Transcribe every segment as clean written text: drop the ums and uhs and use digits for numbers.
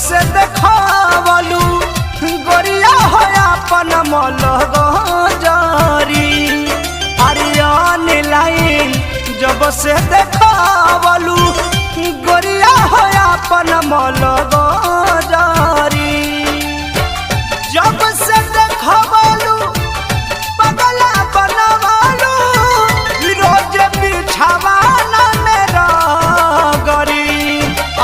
से देखावलू गोरिया हो अपन मलग जारी। आर्यन लाइन जब से देखावलू गोरिया हो अपन मलग जारी। जब से देखावलू पगला बनवालू रोज बिछावाना मेरा गरी।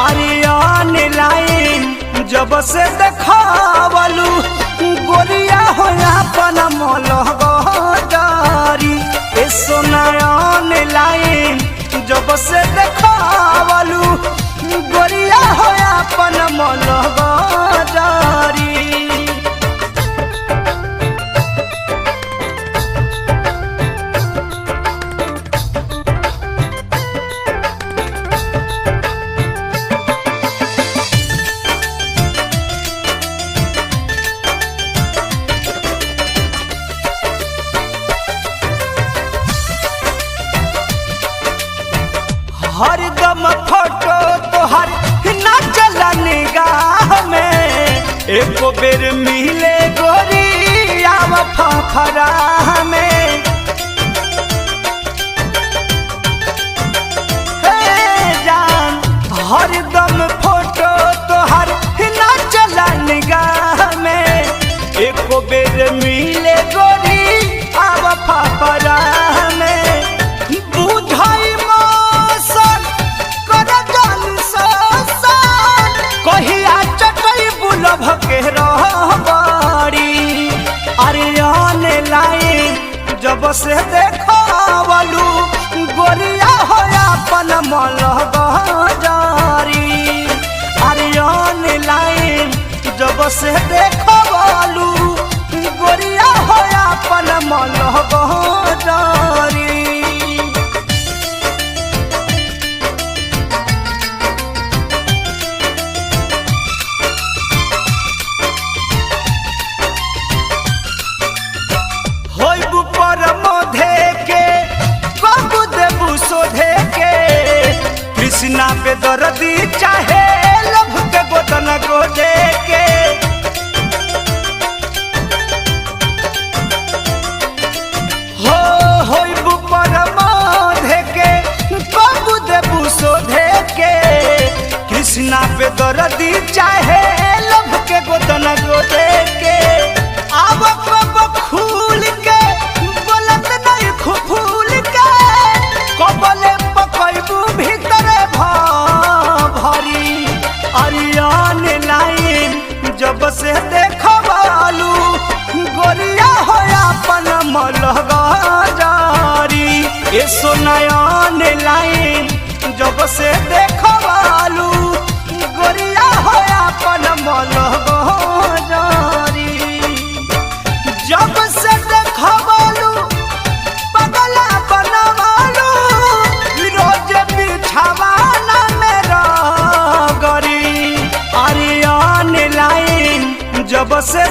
आर्यन लाइन जब से देखावलू गोरिया हो अपन मलग जारी। ए सोनायन लाइन जब से देखावलू गोरिया हो अपन मलग जारी। हरदम फोटो तोहर नाचल निगाह में। एको बेर मिले गोरी आव फफरा में। हे जान हरदम फोटो तोहर नाचल निगाह में। एको बेर मिले गोरी आव फफरा में। बुझाई कहिया चटई बुलभ के रहबारी। आर्यन लाइन जब से देखावलू गोरिया हो अपन मलग जारी। आर्यन लाइन जब से देखावलू गोरिया हो अपन मलग जारी। कृष्णा पे दर्दी चाहे लभ के गोदन गोदे के। हो परमोधे के बाबू देबू सोधे के। कृष्णा पे दर्दी चाहे लभ के गोदन गोदे के। आब कब खूल के बोलत नहीं फूल के। कबले पकड़बू भीतरे भरी। आर्यन लाइन जब से देखावलू गोरिया हो अपन मलग जारी। ए सोनायन लाइन जब से देखावलू गोरिया हो अपन मलग जारी। जब से देखावलू पगला बनवालू रोज बिछावाना मेरा गरी। आर्यन लाइन जब से